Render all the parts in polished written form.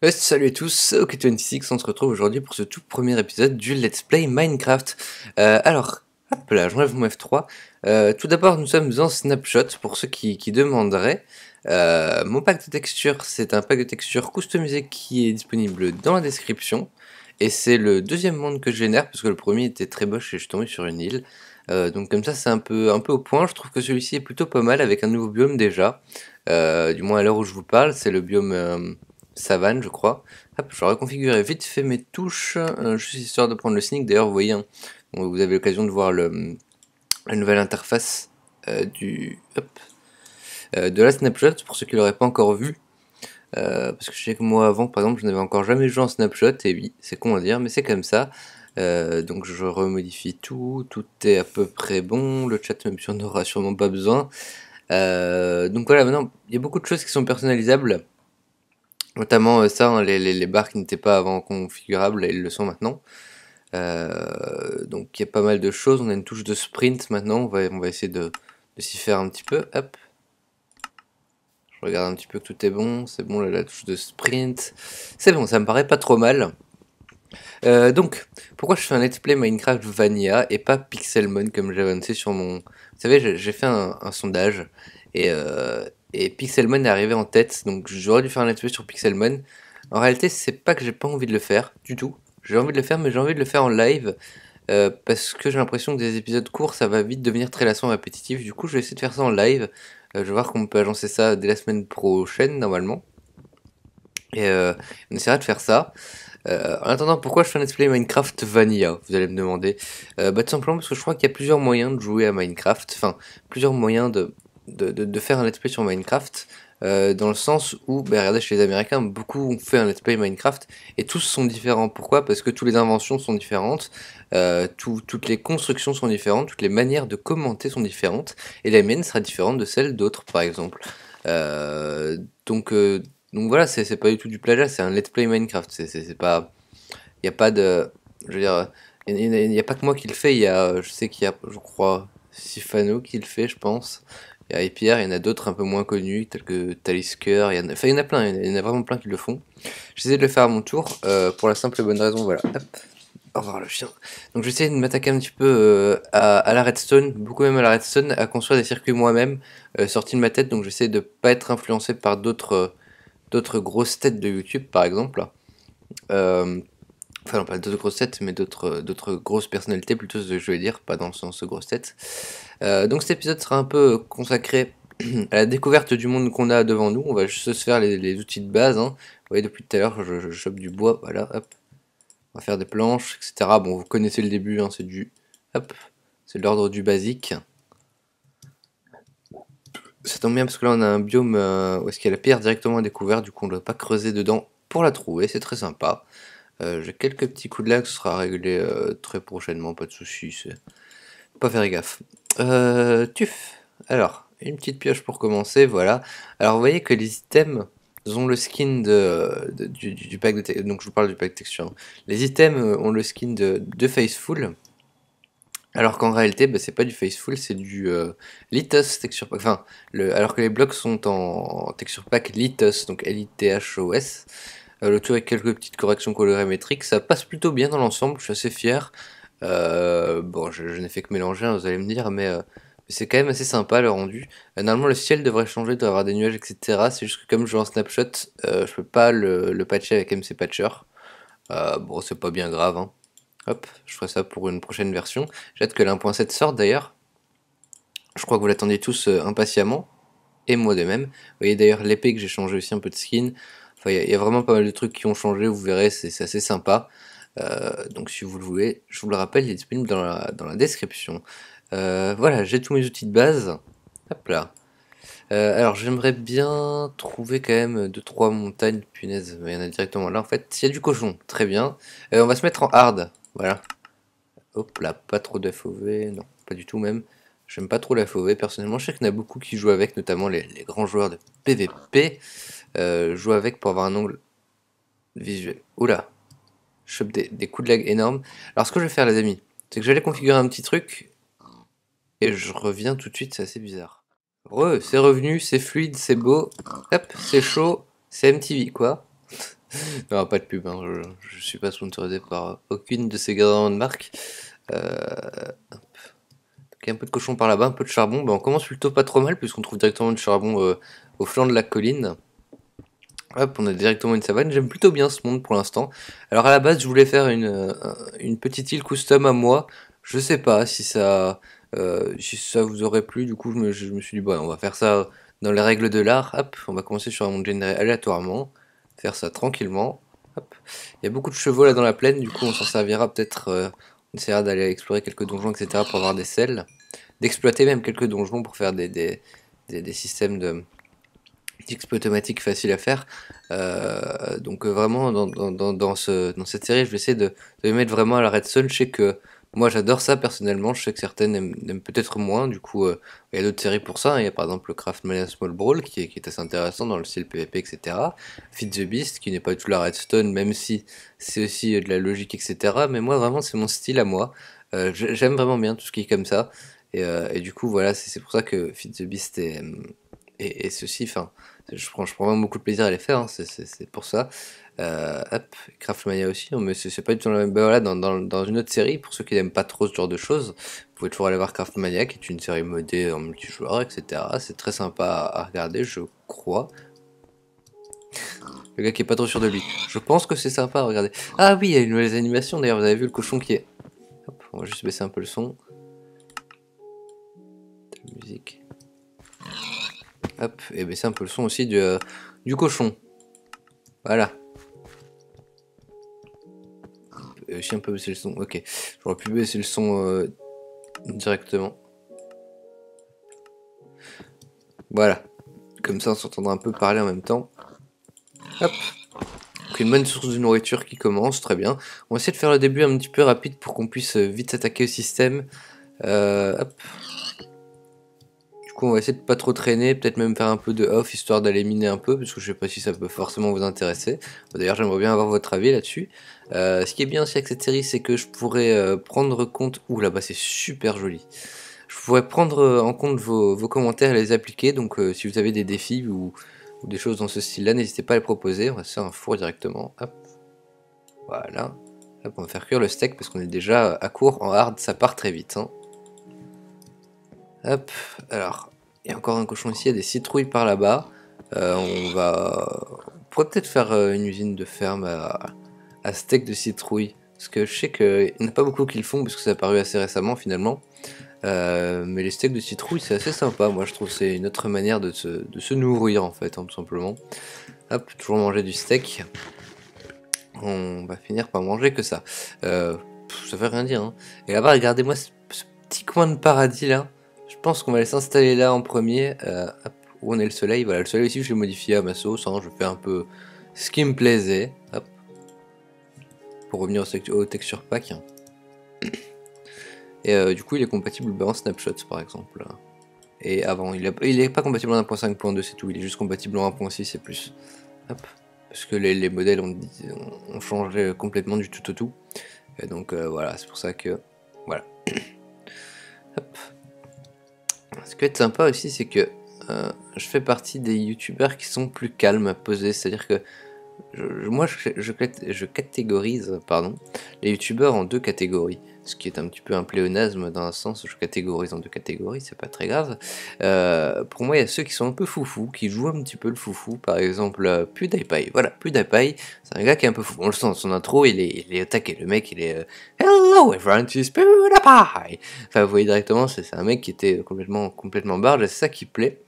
Salut à tous, c'est OK26, on se retrouve aujourd'hui pour ce tout premier épisode du Let's Play Minecraft. Hop là, j'enlève mon F3. Tout d'abord, nous sommes en snapshot, pour ceux qui demanderaient. Mon pack de textures, c'est un pack de textures customisé qui est disponible dans la description. Et c'est le deuxième monde que je génère, parce que le premier était très moche et je suis tombé sur une île. Donc comme ça, c'est un peu au point. Je trouve que celui-ci est plutôt pas mal, avec un nouveau biome déjà. Du moins à l'heure où je vous parle, c'est le biome... savane, je crois. Hop, je vais reconfigurer vite fait mes touches, juste histoire de prendre le sneak. D'ailleurs, vous voyez, hein, bon, vous avez l'occasion de voir la nouvelle interface de la snapshot, pour ceux qui l'auraient pas encore vu. Parce que je sais que moi, avant, par exemple, je n'avais encore jamais joué en snapshot, et oui, c'est con à dire, mais c'est comme ça. Donc je remodifie tout est à peu près bon, le chat même si on n'aura sûrement pas besoin. Donc voilà, maintenant, il y a beaucoup de choses qui sont personnalisables. Notamment ça, hein, les barres qui n'étaient pas avant configurables, elles le sont maintenant. Donc il y a pas mal de choses. On a une touche de sprint maintenant. On va essayer de s'y faire un petit peu. Hop. Je regarde un petit peu que tout est bon. C'est bon, là, la touche de sprint. C'est bon, ça me paraît pas trop mal. Donc, pourquoi je fais un let's play Minecraft Vanilla et pas Pixelmon comme j'ai avancé sur mon... Vous savez, j'ai fait un sondage et Pixelmon est arrivé en tête, donc j'aurais dû faire un let's play sur Pixelmon. En réalité, c'est pas que j'ai pas envie de le faire du tout. J'ai envie de le faire, mais j'ai envie de le faire en live parce que j'ai l'impression que des épisodes courts, ça va vite devenir très lassant et répétitif. Du coup, je vais essayer de faire ça en live. Je vais voir comment on peut agencer ça dès la semaine prochaine, normalement. Et on essaiera de faire ça. En attendant, pourquoi je fais un let's play Minecraft Vanilla, vous allez me demander. Tout simplement parce que je crois qu'il y a plusieurs moyens de jouer à Minecraft, enfin, plusieurs moyens de faire un let's play sur Minecraft, dans le sens où, regardez, chez les Américains, beaucoup ont fait un let's play Minecraft, et tous sont différents. Pourquoi? Parce que toutes les inventions sont différentes, toutes les constructions sont différentes, toutes les manières de commenter sont différentes, et la mienne sera différente de celle d'autres, par exemple. Euh, donc, euh, donc voilà, c'est pas du tout du plagiat, c'est un let's play Minecraft. C'est pas, il y a pas de, je veux dire, il y a pas que moi qui le fais. Je sais qu'il y a, je crois, Sifano qui le fait, je pense. Il y a Pierre, il y en a d'autres un peu moins connus, tels que Talisker. Il y en a plein, il y en a vraiment plein qui le font. J'essaie de le faire à mon tour, pour la simple et bonne raison, voilà. Hop. Au revoir le chien. Donc j'essaie de m'attaquer un petit peu à la redstone, beaucoup même à la redstone, à construire des circuits moi-même, sortis de ma tête. Donc j'essaie de pas être influencé par d'autres grosses têtes de YouTube, par exemple. Euh, enfin, non, pas d'autres grosses têtes, mais d'autres grosses personnalités, plutôt, je vais dire, pas dans le sens grosse tête. Donc cet épisode sera un peu consacré à la découverte du monde qu'on a devant nous. On va juste se faire les outils de base, hein. Vous voyez, depuis tout à l'heure, je chope du bois, voilà, hop. On va faire des planches, etc. Bon, vous connaissez le début, hein, hop, c'est de l'ordre du basique. Ça tombe bien parce que là on a un biome où est-ce qu'il y a la pierre directement à découvert, du coup on ne doit pas creuser dedans pour la trouver, c'est très sympa. J'ai quelques petits coups de lag, ce sera réglé très prochainement, pas de soucis, c'est... Faut pas faire gaffe. Tuf. Alors, une petite pioche pour commencer, voilà. Alors vous voyez que les items ont le skin du pack donc je vous parle du pack de texture, hein. Les items ont le skin de Faceful, alors qu'en réalité, c'est pas du Faceful, c'est du Lithos Texture Pack. Enfin, alors que les blocs sont en Texture Pack Lithos, donc Lithos. Le tout avec quelques petites corrections colorimétriques, ça passe plutôt bien dans l'ensemble, je suis assez fier. Bon, je n'ai fait que mélanger, hein, vous allez me dire, mais c'est quand même assez sympa le rendu. Normalement, le ciel devrait changer, doit avoir des nuages, etc. C'est juste que comme je joue en snapshot, je peux pas le patcher avec MC Patcher. Bon, c'est pas bien grave, hein. Hop, je ferai ça pour une prochaine version. J'ai hâte que la 1.7 sorte d'ailleurs. Je crois que vous l'attendiez tous impatiemment, et moi de même. Vous voyez d'ailleurs l'épée que j'ai changé aussi un peu de skin. Enfin, il y a vraiment pas mal de trucs qui ont changé, vous verrez, c'est assez sympa. Donc si vous le voulez, je vous le rappelle, il est disponible dans la description. Voilà, j'ai tous mes outils de base. Hop là. Alors j'aimerais bien trouver quand même deux trois montagnes, punaise, il y en a directement là en fait. Il y a du cochon, très bien. On va se mettre en hard, voilà. Hop là, pas trop de FOV, non, pas du tout même. J'aime pas trop la FOV, personnellement. Je sais qu'il y en a beaucoup qui jouent avec, notamment les grands joueurs de PVP, jouent avec pour avoir un angle visuel. Oula, je chope des coups de lag énormes. Alors ce que je vais faire les amis, c'est que j'allais configurer un petit truc, et je reviens tout de suite, c'est assez bizarre. C'est revenu, c'est fluide, c'est beau, hop, c'est chaud, c'est MTV quoi. Non, pas de pub, hein, je suis pas sponsorisé par aucune de ces grandes marques. Hop. Donc, il y a un peu de cochon par là-bas, un peu de charbon. Ben, on commence plutôt pas trop mal, puisqu'on trouve directement du charbon au flanc de la colline. Hop, on a directement une savane. J'aime plutôt bien ce monde pour l'instant. Alors à la base, je voulais faire une petite île custom à moi. Je sais pas si ça vous aurait plu. Du coup, je me suis dit, bon, on va faire ça dans les règles de l'art. Hop, on va commencer sur un monde généré aléatoirement. Faire ça tranquillement. Hop. Il y a beaucoup de chevaux là dans la plaine. Du coup, on s'en servira peut-être. On essaiera d'aller explorer quelques donjons, etc. pour avoir des selles. D'exploiter même quelques donjons pour faire des systèmes d'XP automatique facile à faire. Donc vraiment dans cette série, je vais essayer de mettre vraiment à la redstone. Je sais que moi j'adore ça personnellement, je sais que certaines aiment peut-être moins, du coup il y a d'autres séries pour ça, hein. Il y a par exemple le Craftmania Small Brawl qui est assez intéressant dans le style PvP, etc. Feed the Beast qui n'est pas du tout la redstone, même si c'est aussi de la logique, etc. Mais moi vraiment c'est mon style à moi. J'aime vraiment bien tout ce qui est comme ça. Et du coup voilà, c'est pour ça que Feed the Beast et ceci, enfin, je prends vraiment beaucoup de plaisir à les faire, hein, c'est pour ça. Hop, Craftmania aussi, hein, mais c'est pas du tout la même. Bah voilà, dans une autre série, pour ceux qui n'aiment pas trop ce genre de choses, vous pouvez toujours aller voir Craftmania, qui est une série modée en multijoueur, etc. C'est très sympa à regarder, je crois. Le gars qui est pas trop sûr de lui. Je pense que c'est sympa à regarder. Ah oui, il y a une nouvelle animation, d'ailleurs, vous avez vu le cochon qui est. Hop, on va juste baisser un peu le son. De musique. Hop, et baisser un peu le son aussi du cochon. Voilà. Aussi un peu baisser le son. Ok, j'aurais pu baisser le son directement. Voilà. Comme ça, on s'entendra un peu parler en même temps. Hop. Donc une bonne source de nourriture qui commence, très bien. On va essayer de faire le début un petit peu rapide pour qu'on puisse vite s'attaquer au système. Hop. Du coup, on va essayer de pas trop traîner, peut-être même faire un peu de off histoire d'aller miner un peu, parce que je sais pas si ça peut forcément vous intéresser. D'ailleurs, j'aimerais bien avoir votre avis là-dessus. Ce qui est bien aussi avec cette série, c'est que je pourrais prendre compte. Ouh là-bas, c'est super joli. Je pourrais prendre en compte vos commentaires et les appliquer. Donc, si vous avez des défis ou des choses dans ce style-là, n'hésitez pas à les proposer. On va se faire un four directement. Hop. Voilà. Hop, on va faire cuire le steak parce qu'on est déjà à court en hard. Ça part très vite, hein. Hop, alors, il y a encore un cochon ici, il y a des citrouilles par là-bas. On pourrait peut-être faire une usine de ferme à steak de citrouille. Parce que je sais qu'il n'y en a pas beaucoup qui le font, parce que ça a apparu assez récemment finalement. Mais les steaks de citrouille, c'est assez sympa. Moi, je trouve que c'est une autre manière de se nourrir, en fait, hein, tout simplement. Hop, toujours manger du steak. On va finir par manger que ça. Ça veut rien dire, hein. Et là-bas, regardez-moi ce petit coin de paradis, là. Je pense qu'on va aller s'installer là en premier. Hop, où on est le soleil. Voilà, le soleil aussi, je l'ai modifié à ma sauce, hein. Je fais un peu ce qui me plaisait. Hop. Pour revenir au texture pack. Et du coup, il est compatible en snapshot, par exemple. Et avant, il est pas compatible en 1.5.2, c'est tout. Il est juste compatible en 1.6 et plus. Hop. Parce que les modèles ont changé complètement du tout au tout. Et donc voilà, c'est pour ça que... Voilà. Hop. Ce qui est sympa aussi, c'est que je fais partie des youtubeurs qui sont plus calmes, posés. C'est-à-dire que moi, je catégorise les youtubeurs en deux catégories. Ce qui est un petit peu un pléonasme dans un sens où je catégorise en deux catégories, c'est pas très grave. Pour moi, il y a ceux qui sont un peu foufou, qui jouent un petit peu le foufou. Par exemple, PewDiePie. Voilà, PewDiePie, c'est un gars qui est un peu fou. On le sent dans son intro, il est attaqué. Le mec, il est Hello everyone, this PewDiePie. Enfin, vous voyez directement, c'est un mec qui était complètement barge, et c'est ça qui plaît.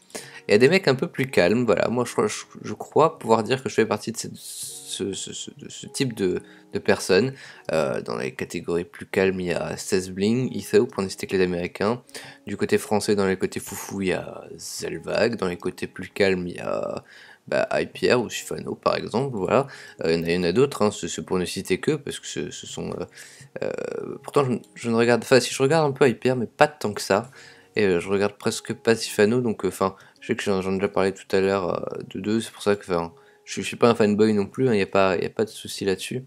Il y a des mecs un peu plus calmes, voilà. Moi, je crois pouvoir dire que je fais partie de ce type de personnes. Dans les catégories plus calmes, il y a 16 Bling, Etho, pour ne citer que les Américains. Du côté français, dans les côtés foufou, il y a Zelvag. Dans les côtés plus calmes, il y a iPierre ou Sifano, par exemple. Voilà. Il y en a d'autres, hein, c'est pour ne citer que, parce que ce sont... pourtant, je ne regarde... Enfin, si je regarde un peu iPierre, mais pas tant que ça. Et je regarde presque pas Sifano, donc enfin, je sais que j'en ai déjà parlé tout à l'heure de deux, c'est pour ça que je suis pas un fanboy non plus, il n'y a pas de souci là-dessus.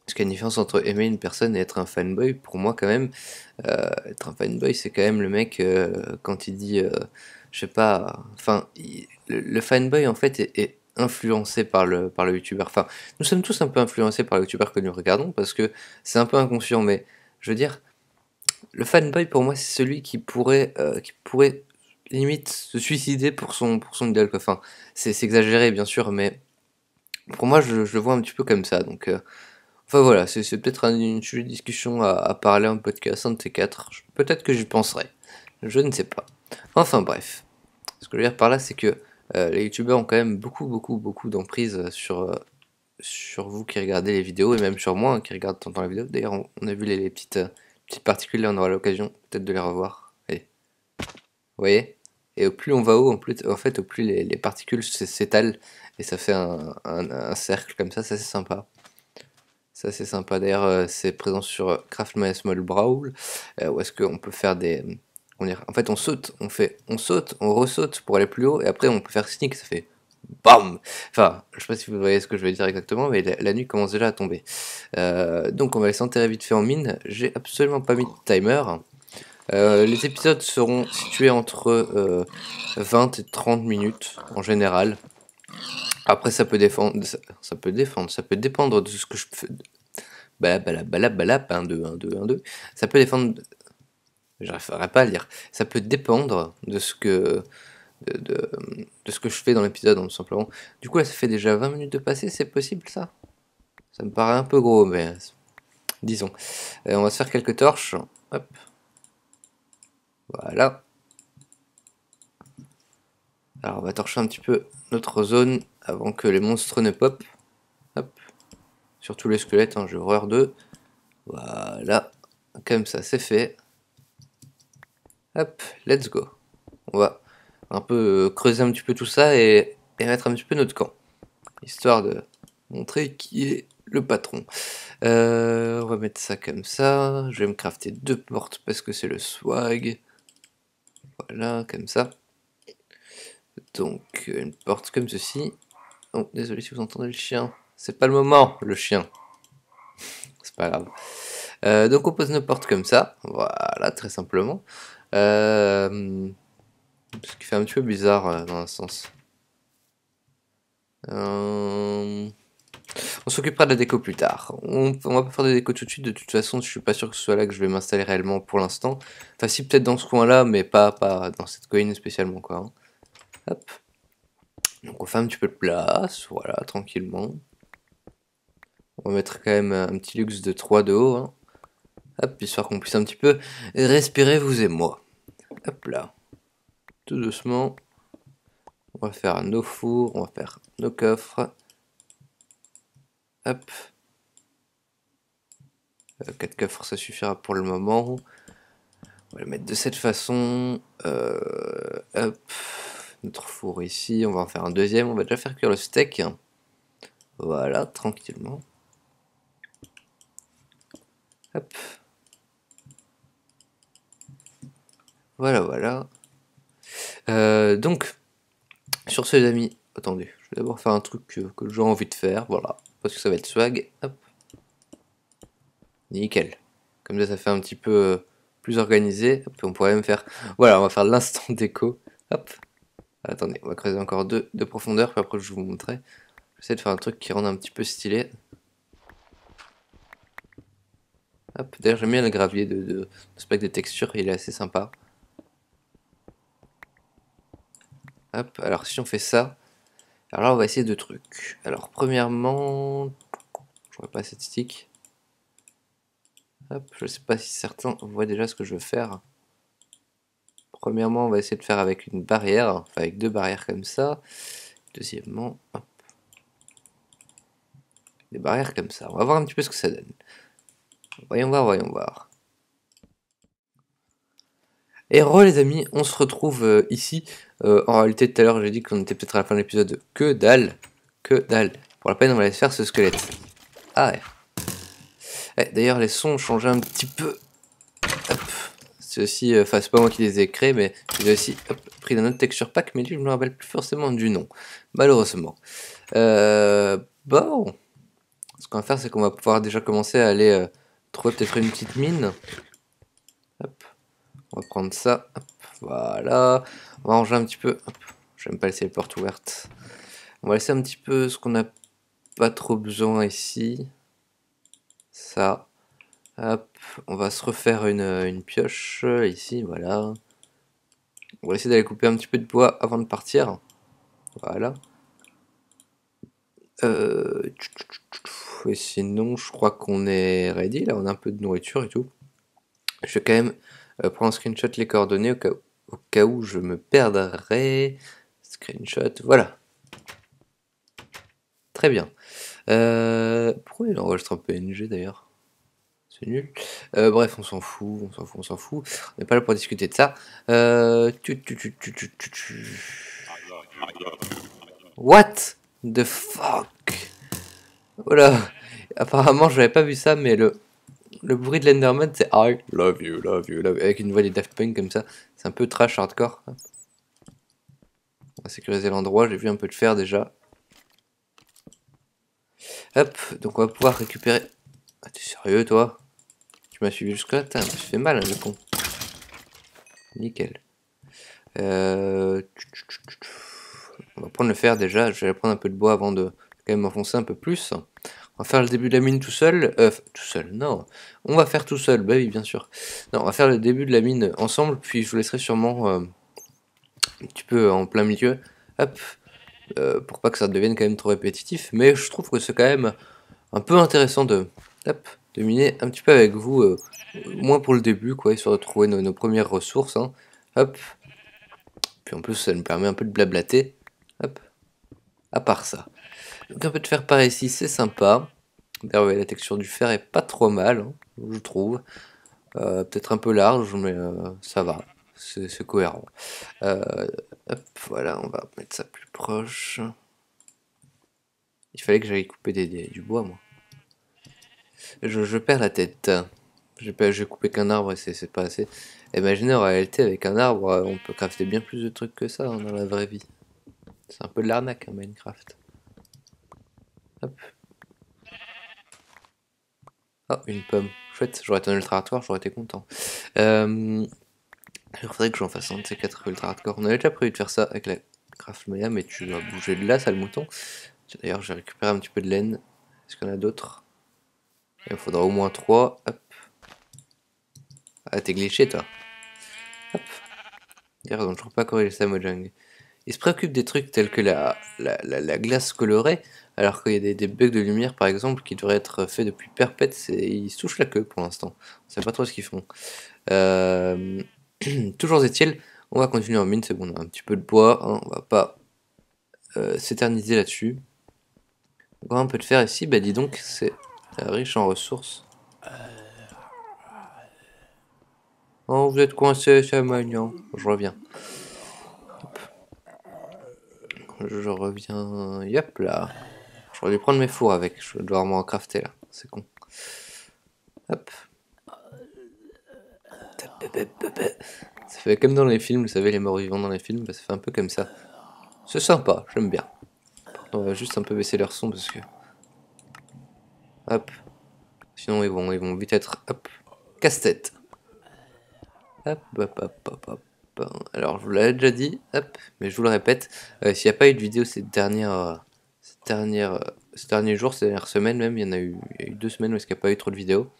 Parce qu'il y a une différence entre aimer une personne et être un fanboy, pour moi quand même, être un fanboy c'est quand même le mec quand il dit, je sais pas, enfin, le fanboy en fait influencé par le youtubeur. Enfin, nous sommes tous un peu influencés par le youtubeur que nous regardons parce que c'est un peu inconscient, mais je veux dire, le fanboy pour moi c'est celui qui pourrait limite se suicider pour son idole, quoi. Enfin, c'est exagéré bien sûr, mais pour moi je le vois un petit peu comme ça. Donc, enfin voilà, c'est peut-être une sujet de discussion à parler en podcast, un de ces quatre. Peut-être que j'y penserai. Je ne sais pas. Enfin bref. Ce que je veux dire par là, c'est que les youtubeurs ont quand même beaucoup d'emprise sur vous qui regardez les vidéos, et même sur moi qui regarde tout le temps la vidéo. D'ailleurs, on a vu les petites particules là, on aura l'occasion peut-être de les revoir. Allez. Vous voyez? Et au plus on va haut, en fait, au plus les particules s'étalent, et ça fait un cercle comme ça c'est sympa. Ça c'est sympa. D'ailleurs, c'est présent sur Craft My Small Brawl, où est-ce qu'on peut faire des... En fait, on saute, on ressaute pour aller plus haut, et après on peut faire sneak, ça fait BAM! Enfin, je sais pas si vous voyez ce que je veux dire exactement, mais la nuit commence déjà à tomber. Donc on va les s'enterrer vite fait en mine. J'ai absolument pas mis de timer. Les épisodes seront situés entre 20 et 30 minutes en général. Après, ça peut dépendre de ce que je fais. Balap, 1, 2, 1, 2, 1, 2. Ça peut défendre. J'arriverai pas à lire. Ça peut dépendre de ce que. De ce que je fais dans l'épisode, tout simplement. Du coup, là, ça fait déjà 20 minutes de passé, c'est possible ça? Ça me paraît un peu gros, mais disons. On va se faire quelques torches. Hop. Voilà. Alors, on va torcher un petit peu notre zone avant que les monstres ne pop. Hop. Surtout les squelettes, hein, j'ai horreur d'eux. Voilà. Comme ça, c'est fait. Hop, let's go. On va un peu creuser un petit peu tout ça et mettre un petit peu notre camp. Histoire de montrer qui est le patron. On va mettre ça comme ça. Je vais me crafter 2 portes parce que c'est le swag. Voilà, comme ça. Donc, une porte comme ceci. Oh, désolé si vous entendez le chien. C'est pas le moment, le chien. C'est pas grave. Donc, on pose nos portes comme ça. Voilà, très simplement. Ce qui fait un petit peu bizarre dans un sens. On s'occupera de la déco plus tard. On va pas faire de déco tout de suite. De toute façon, je suis pas sûr que ce soit là que je vais m'installer réellement pour l'instant. Enfin, si, peut-être dans ce coin-là, mais pas dans cette colline spécialement, quoi. Hein. Hop. Donc, on fait un petit peu de place. Voilà, tranquillement. On va mettre quand même un petit luxe de 3 de haut. Hein. Hop, histoire qu'on puisse un petit peu respirer, vous et moi. Hop là. Tout doucement. On va faire nos fours, on va faire nos coffres. Hop. 4 coffres, ça suffira pour le moment. On va le mettre de cette façon. Hop. Notre four ici. On va en faire un deuxième. On va déjà faire cuire le steak. Voilà, tranquillement. Hop. Voilà, voilà. Donc, sur ce, les amis, attendez. Je vais d'abord faire un truc que j'ai envie de faire. Voilà. Parce que ça va être swag. Hop. Nickel. Comme ça, ça fait un petit peu plus organisé. Hop, on pourrait même faire... Voilà, on va faire l'instant déco. Hop. Attendez, on va creuser encore 2 de profondeur, puis après je vous montrerai. J'essaie de faire un truc qui rende un petit peu stylé. Hop, d'ailleurs j'aime bien le gravier de spec des textures, il est assez sympa. Hop, alors si on fait ça, alors là on va essayer 2 trucs. Alors premièrement, j'aurais pas cette stick. Hop, je sais pas si certains voient déjà ce que je veux faire. Premièrement, on va essayer de faire avec une barrière, enfin avec 2 barrières comme ça. Deuxièmement, hop. Des barrières comme ça. On va voir un petit peu ce que ça donne. Voyons voir, voyons voir. Et re les amis, on se retrouve ici. En réalité, tout à l'heure, j'ai dit qu'on était peut-être à la fin de l'épisode. Que dalle. Que dalle. Pour la peine, on va aller faire ce squelette. Ah ouais. D'ailleurs, les sons ont changé un petit peu. C'est aussi, enfin, c'est pas moi qui les ai créés, mais j'ai aussi pris d'un autre texture pack, mais lui, je me rappelle plus forcément du nom. Malheureusement. Bon. Ce qu'on va faire, c'est qu'on va pouvoir déjà commencer à aller trouver peut-être une petite mine. Hop. On va prendre ça. Hop. Voilà. On va ranger un petit peu. Hop. J'aime pas laisser les portes ouvertes. On va laisser un petit peu ce qu'on n'a pas trop besoin ici. Ça. Hop, on va se refaire une pioche ici, voilà. On va essayer d'aller couper un petit peu de bois avant de partir. Voilà. Et sinon, je crois qu'on est ready. Là, on a un peu de nourriture et tout. Je vais quand même prendre un screenshot les coordonnées au cas où je me perdrais. Screenshot, voilà. Très bien. Pourquoi il enregistre un PNG d'ailleurs? C'est nul. Bref, on s'en fout, on s'en fout, on s'en fout. On n'est pas là pour discuter de ça. What the fuck? Voilà. Apparemment, j'avais pas vu ça, mais le bruit de l'Enderman, c'est I love you, love you, love you. Avec une voix des Daft Punk comme ça. C'est un peu trash hardcore. On va sécuriser l'endroit, j'ai vu un peu le faire déjà. Hop, donc on va pouvoir récupérer. Ah, t'es sérieux toi? Tu m'as suivi jusque là? Putain, je me suis fait mal, hein, le con. Nickel. On va prendre le fer déjà. Je vais prendre un peu de bois avant de quand même enfoncer un peu plus. On va faire le début de la mine tout seul. Tout seul, non. On va faire tout seul, bah oui, bien sûr. Non, on va faire le début de la mine ensemble, puis je vous laisserai sûrement un petit peu en plein milieu. Hop. Pour pas que ça devienne quand même trop répétitif. Mais je trouve que c'est quand même un peu intéressant hop, de miner un petit peu avec vous. Moins pour le début, quoi, histoire de trouver nos premières ressources. Hein. Hop. Puis en plus, ça nous permet un peu de blablater. Hop. À part ça. Donc un peu de fer par ici, c'est sympa. D'ailleurs, ouais, la texture du fer est pas trop mal, hein, je trouve. Peut-être un peu large, mais ça va. C'est cohérent. Hop, voilà, on va mettre ça plus proche. Il fallait que j'aille couper du bois, moi. Je perds la tête. J'ai coupé qu'un arbre et c'est pas assez. Imaginez en réalité, avec un arbre, on peut crafter bien plus de trucs que ça hein, dans la vraie vie. C'est un peu de l'arnaque, hein, Minecraft. Hop. Oh, une pomme. Chouette, j'aurais été un ultra hardcore, j'aurais été content. Il faudrait que j'en fasse un de ces 4 ultra hardcore. On avait déjà prévu de faire ça avec la Craft Maya, mais tu dois bouger de là, sale mouton. D'ailleurs, j'ai récupéré un petit peu de laine. Est-ce qu'il y en a d'autres? Il en faudra au moins 3. Hop. Ah, t'es glitché, toi. Hop. D'ailleurs, ils ont toujours pas corrigé ça, Mojang. Il se préoccupe des trucs tels que la glace colorée, alors qu'il y a des bugs de lumière, par exemple, qui devraient être faits depuis perpète. Ils se touchent la queue pour l'instant. On sait pas trop ce qu'ils font. Toujours est-il, on va continuer en mine, c'est bon, on a un petit peu de bois, hein, on va pas s'éterniser là-dessus. Encore un peu de fer ici, bah dis donc, c'est riche en ressources. Oh, vous êtes coincé, c'est mignon. Je reviens. Hop. Je reviens. Yep là. J'aurais dû prendre mes fours avec. Je dois m'en crafter là. C'est con. Hop. Ça fait comme dans les films, vous savez, les morts vivants dans les films, bah, ça fait un peu comme ça. C'est sympa, j'aime bien. On va juste un peu baisser leur son parce que. Hop. Sinon ils vont vite être. Hop. Casse-tête. Hop, hop, hop, hop, hop. Alors, je vous l'avais déjà dit, hop, mais je vous le répète, s'il n'y a pas eu de vidéo ces derniers jours, ces dernières semaines même, il y a eu 2 semaines où il n'y a pas eu trop de vidéos.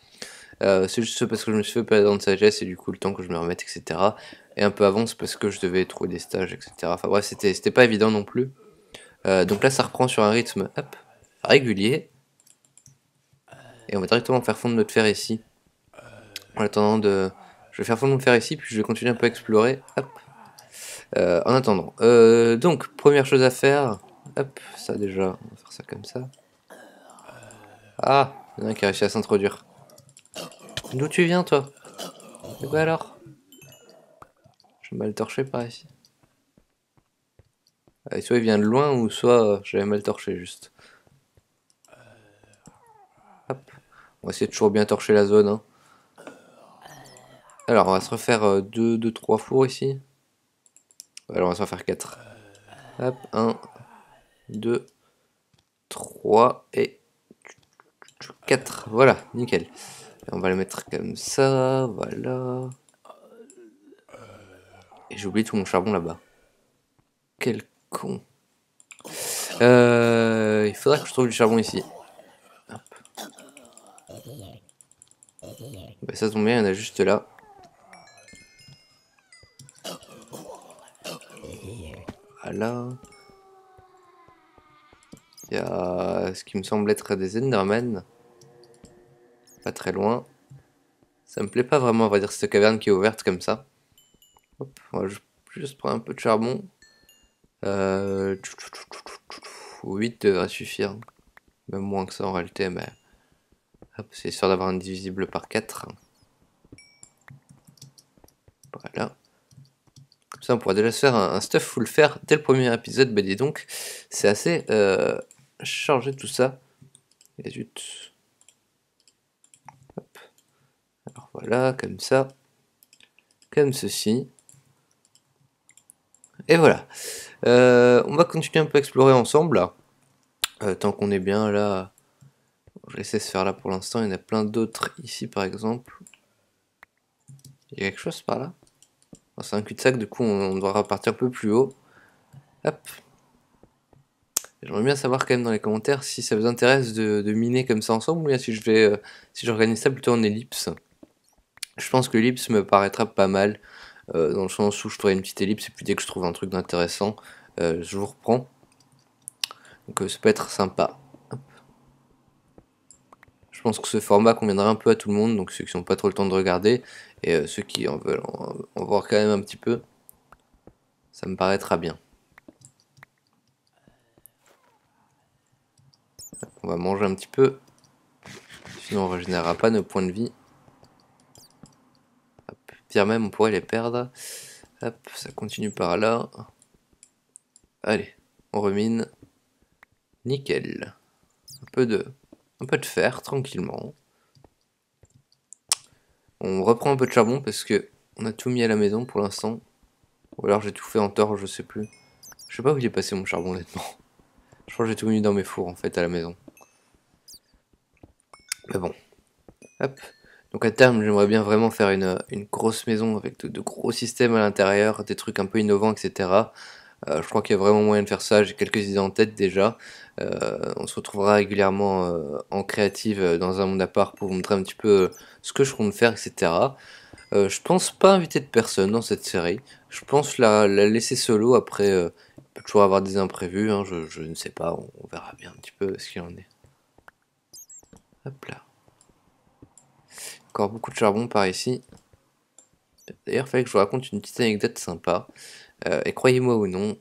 C'est juste parce que je me suis fait perdre de sagesse et du coup le temps que je me remette, etc. Et un peu avant, c'est parce que je devais trouver des stages, etc. Enfin bref, c'était pas évident non plus. Donc là, ça reprend sur un rythme, hop, régulier. Et on va directement faire fondre notre fer ici. En attendant de... Je vais faire fondre mon fer ici, puis je vais continuer un peu à explorer. Hop. En attendant. Donc, première chose à faire. Hop, ça déjà. On va faire ça comme ça. Ah, il y en a un qui a réussi à s'introduire. D'où tu viens, toi? Et bah alors? J'ai mal torché par ici. Soit il vient de loin, ou soit j'avais mal torché juste. Hop. On va essayer de toujours bien torcher la zone. Hein. Alors, on va se refaire 3 fours ici. Alors, on va se refaire 4. Hop, 1, 2, 3 et 4. Voilà, nickel. Et on va le mettre comme ça, voilà. Et j'ai oublié tout mon charbon là-bas. Quel con. Il faudra que je trouve du charbon ici. Hop. Bah, ça tombe bien, il y en a juste là. Voilà. Il y a ce qui me semble être des Endermen. Pas très loin. Ça me plaît pas vraiment, on va dire, cette caverne qui est ouverte comme ça. Hop, on va juste prendre un peu de charbon. 8 devrait suffire. Même moins que ça en réalité, mais c'est sûr d'avoir un divisible par 4. Voilà. Comme ça, on pourra déjà se faire un stuff full fer dès le premier épisode. Bah dis donc, c'est assez chargé tout ça. Et zut. Hop. Alors voilà, comme ça. Comme ceci. Et voilà. On va continuer un peu à explorer ensemble là. Tant qu'on est bien là. Je vais laisser se faire là pour l'instant. Il y en a plein d'autres ici par exemple. Il y a quelque chose par là? Oh, c'est un cul-de-sac, du coup on doit repartir un peu plus haut. Hop. J'aimerais bien savoir quand même dans les commentaires si ça vous intéresse de miner comme ça ensemble ou bien si je vais si j'organise ça plutôt en ellipse. Je pense que l'ellipse me paraîtra pas mal dans le sens où je ferai une petite ellipse et puis dès que je trouve un truc d'intéressant, je vous reprends. Donc ça peut être sympa. Hop. Je pense que ce format conviendra un peu à tout le monde, donc ceux qui n'ont pas trop le temps de regarder et ceux qui en veulent en voir quand même un petit peu, ça me paraîtra bien. On va manger un petit peu, sinon on ne régénérera pas nos points de vie. Hop. Pire même, on pourrait les perdre. Hop, ça continue par là. Allez, on remine. Nickel. Un peu de fer, tranquillement. On reprend un peu de charbon parce que on a tout mis à la maison pour l'instant. Ou alors j'ai tout fait en torche, je sais plus. Je sais pas où il est passé mon charbon honnêtement. Je crois que j'ai tout mis dans mes fours en fait à la maison. Mais bon. Hop. Donc à terme j'aimerais bien vraiment faire une grosse maison avec de gros systèmes à l'intérieur, des trucs un peu innovants, etc. Je crois qu'il y a vraiment moyen de faire ça, j'ai quelques idées en tête déjà. On se retrouvera régulièrement en créative dans un monde à part pour vous montrer un petit peu ce que je compte faire, etc. Je pense pas inviter de personne dans cette série. Je pense la laisser solo. Après, il peut toujours avoir des imprévus. Hein, je ne sais pas. On verra bien un petit peu ce qu'il en est. Hop là. Encore beaucoup de charbon par ici. D'ailleurs, il fallait que je vous raconte une petite anecdote sympa. Et croyez-moi ou non,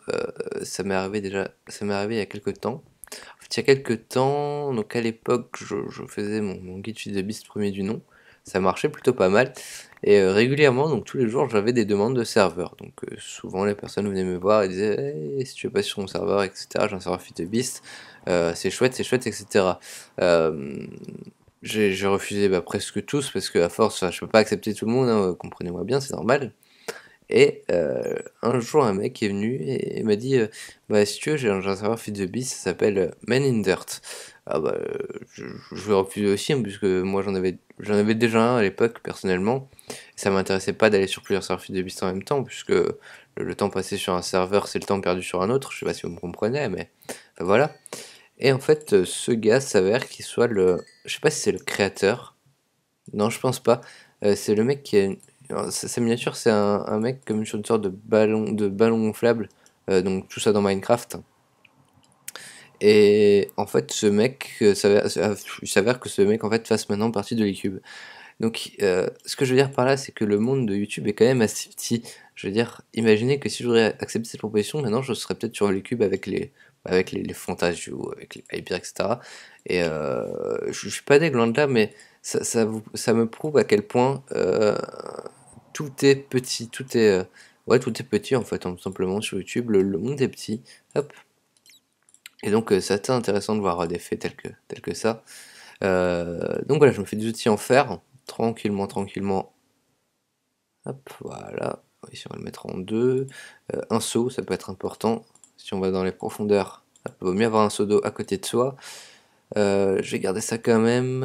ça m'est arrivé déjà. Ça m'est arrivé il y a quelques temps. En fait, il y a quelques temps, donc à l'époque, je faisais mon guide Fils de Beast premier du nom. Ça marchait plutôt pas mal. Et régulièrement, donc tous les jours, j'avais des demandes de serveurs. Donc souvent, les personnes venaient me voir et disaient hey, si tu veux passer sur mon serveur, etc. J'ai un serveur Fils de Beast, c'est chouette, etc. J'ai refusé presque tous parce que à force, je peux pas accepter tout le monde, hein, comprenez-moi bien, c'est normal. Et un jour, un mec est venu et m'a dit bah, si tu veux, j'ai un serveur Feed the Beast, ça s'appelle Men in Dirt. Ah bah, je vais refuser aussi, hein, puisque moi j'en avais déjà un à l'époque, personnellement. Et ça m'intéressait pas d'aller sur plusieurs serveurs Feed the Beast en même temps, puisque le temps passé sur un serveur, c'est le temps perdu sur un autre. Je sais pas si vous me comprenez, mais enfin, voilà. Et en fait, ce gars s'avère qu'il soit le. Je sais pas si c'est le créateur. Non, je pense pas. C'est le mec qui a alors, sa miniature, c'est un mec comme sur une sorte de ballon gonflable. Donc tout ça dans Minecraft. Et en fait, ce mec, il s'avère que ce mec en fait fasse maintenant partie de l'E-Cube. Donc, ce que je veux dire par là, c'est que le monde de YouTube est quand même assez petit. Je veux dire, imaginez que si j'aurais accepté cette proposition, maintenant je serais peut-être sur l'E-Cube avec les Fantasios, avec les Hyper, etc. Et je suis pas des loin de là, mais ça me prouve à quel point tout est petit, ouais, tout est petit en fait, hein, tout simplement sur YouTube, le monde est petit. Hop. Et donc c'est assez intéressant de voir des faits tels que ça. Donc voilà, je me fais des outils en fer, tranquillement, tranquillement. Hop, voilà. Ici on va le mettre en deux. Un seau, ça peut être important. Si on va dans les profondeurs, il vaut mieux avoir un seau d'eau à côté de soi. Je vais garder ça quand même.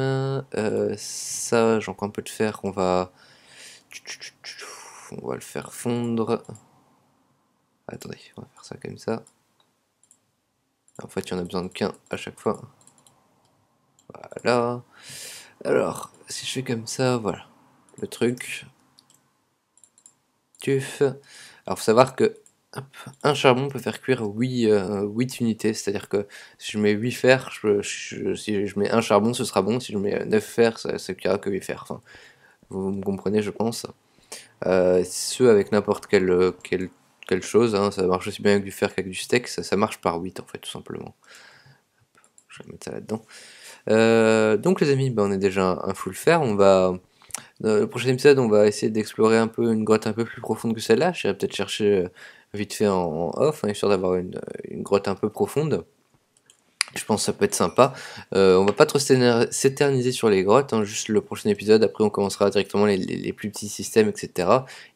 Ça, j'ai encore un peu de fer. On va le faire fondre. Attendez, on va faire ça comme ça. En fait, il y en a besoin de qu'un à chaque fois. Voilà. Alors, si je fais comme ça, voilà. Le truc. Tuf. Alors, faut savoir que hop, un charbon peut faire cuire 8 unités. C'est-à-dire que si je mets 8 fers, si je mets un charbon, ce sera bon. Si je mets 9 fers, ça cuira que 8 fers. Enfin, vous me comprenez, je pense. Ce avec n'importe quelle chose, hein, ça marche aussi bien avec du fer qu'avec du steak, ça marche par 8 en fait, tout simplement. Je vais mettre ça là-dedans. Donc les amis, on est déjà un full fer. Dans le prochain épisode, on va essayer d'explorer un peu une grotte un peu plus profonde que celle-là. J'irai peut-être chercher vite fait en off, hein, histoire d'avoir une grotte un peu profonde. Je pense que ça peut être sympa. On va pas trop s'éterniser sur les grottes, hein, juste le prochain épisode. Après, on commencera directement les plus petits systèmes, etc.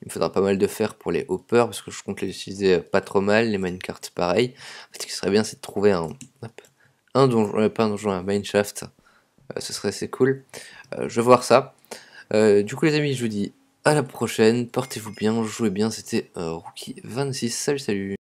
Il me faudra pas mal de fer pour les hoppers, parce que je compte les utiliser pas trop mal. Les minecarts, pareil. Ce qui serait bien, c'est de trouver un donjon, pas un donjon, un mineshaft. Ce serait assez cool. Je vais voir ça. Du coup, les amis, je vous dis à la prochaine. Portez-vous bien, jouez bien. C'était Rookie26. Salut, salut.